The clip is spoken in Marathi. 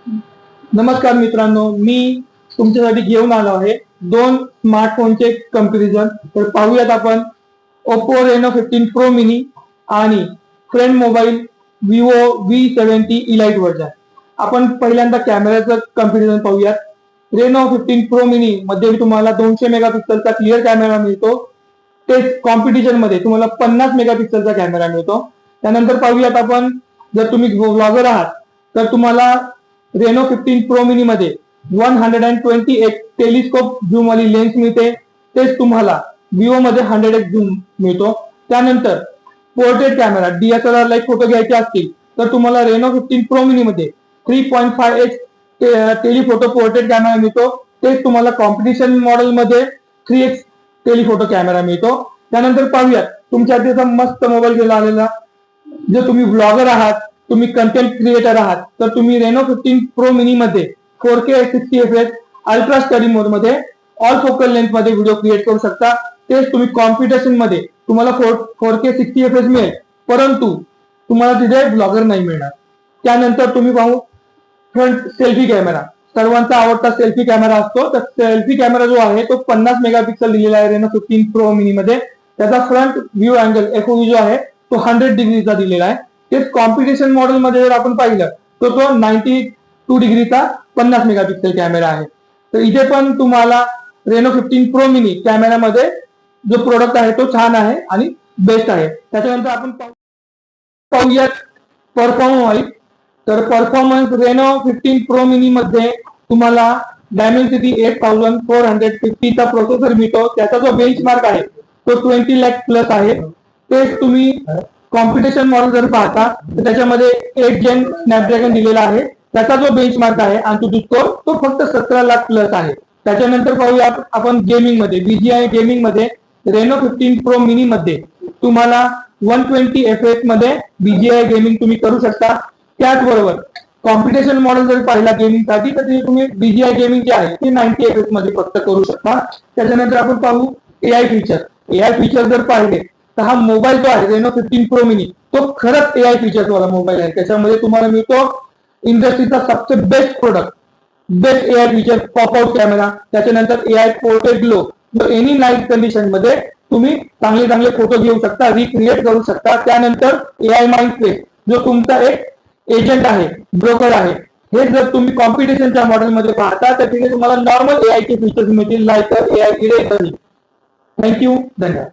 नमस्कार मित्रांनो, मी तुमच्यासाठी घेऊन आलो आहे दोन स्मार्टफोनचे कंपॅरिझन. तर पाहूयात आपण ओप्पो रेनो 15 प्रो मिनी आणि friend mobile Vivo V70 elite version. आपण पहिल्यांदा कॅमेऱ्याचं कंपॅरिझन पाहूयात. रेनो 15 प्रो मिनी मध्ये तुम्हाला 200 मेगापिक्सलचा क्लिअर कॅमेरा मिळतो. तेच कॉम्पिटिशन मध्ये तुम्हाला 50 मेगापिक्सलचा कॅमेरा मिळतो. त्यानंतर पाहूयात आपण, जर तुम्ही ब्लॉगर आहात तर तुम्हाला रेनो 15 प्रो मिनी मध्ये 120x टेलिस्कोप झूम वाली लेन्स मिळते. तेच तुम्हाला विवो मध्ये 100x झूम मिळतो. त्यानंतर portrait camera DSLR like photo घ्यायचे असतील तर तुम्हाला रेनो 15 प्रो मिनी मध्ये 3.5x टेलिफोटो पोर्ट्रेट कॅमेरा मिळतो. तेच तुम्हाला कॉम्पिटिशन मॉडेल मध्ये 3x टेलिफोटो कॅमेरा मिळतो. त्यानंतर पाहूयात तुमच्या त्याचा मस्त मोबाईल गेला आलेला. जर तुम्ही ब्लॉगर आहात, तुम्ही कंटेंट क्रिएटर आहात तर तुम्ही रेनो 15 प्रो मिनी मध्ये 4K 60 fps अल्ट्रा स्टडी मोड मध्ये ऑल फोकल लेंथ मध्ये व्हिडिओ क्रिएट करू शकता. तेच तुम्ही कॉम्पिटिशन मध्ये तुम्हाला 4K 60 fps मिळेल, परंतु तुम्हाला तिथे ब्लॉगर नाही मिळणार. त्यानंतर तुम्ही पाहू फ्रंट सेल्फी कॅमेरा. सर्वांचा आवडता सेल्फी कॅमेरा असतो. तर सेल्फी कॅमेरा जो आहे तो 50 मेगापिक्सल दिलेला आहे रेनो 15 प्रो मिनी मध्ये. त्याचा फ्रंट व्ह्यू अँगल FOV जो आहे तो 100 डिग्रीचा दिलेला आहे. तेच कॉम्पिटिशन मॉडेल मध्ये जर आपण पाहिलं तर तो 92 डिग्रीचा 50 मेगापिक्सल कॅमेरा आहे. तर इथे पण तुम्हाला रेनो 15 प्रो मिनी कॅमेरामध्ये जो प्रोडक्ट आहे तो छान आहे आणि बेस्ट आहे. त्याच्यानंतर आपण पाहूयात परफॉर्मन्स. तर परफॉर्मन्स रेनो 15 प्रो मिनी मध्ये तुम्हाला डायमेन्सिटी 8450 चा प्रोसेसर मिळतो. त्याचा जो बेंचमार्क आहे तो 20 लाख प्लस आहे. तेच तुम्ही कॉम्पिटिशन मॉडेल जर पाहता तर त्याच्यामध्ये 8 जेन स्नॅपड्रॅगन दिलेला आहे. त्याचा जो बेंचमार्क आहे आणि स्कोर तो फक्त 17 लाख प्लस आहे. त्याच्यानंतर पाहूया आपण गेमिंग मध्ये. BGI गेमिंग मध्ये रेनो 15 प्रो मिनी मध्ये तुम्हाला 120 fps मध्ये BGI गेमिंग तुम्ही करू शकता. त्याचबरोबर कॉम्पिटिशन मॉडेल जर पाहिला गेमिंग साठी तर तुम्ही BGI गेमिंग जे आहे ते 90 fps मध्ये फक्त करू शकता. त्याच्यानंतर आपण पाहू AI फीचर. AI फीचर जर पाहिले तर हा मोबाईल जो आहे रेनो 15 प्रो मिनी तो खरंच AI फीचर्स वाला मोबाईल आहे. त्याच्यामध्ये तुम्हाला मिळतो इंडस्ट्रीचा सबसे best product, best AI feature, pop out camera. त्याच्यानंतर AI portrait glow. Any light condition मध्ये तुम्ही चांगले चांगले फोटो घेऊ शकता, रिक्रिएट करू शकता. त्यानंतर AI माइंड स्पेस जो तुमचा एक एजंट आहे, ब्रोकर आहे. हे जर तुम्ही कॉम्पिटिशनच्या मॉडेलमध्ये पाहता तर तिथे तुम्हाला नॉर्मल AI चे फीचर्स मिळतील, लाईक AI इरेजर. थँक्यू, धन्यवाद.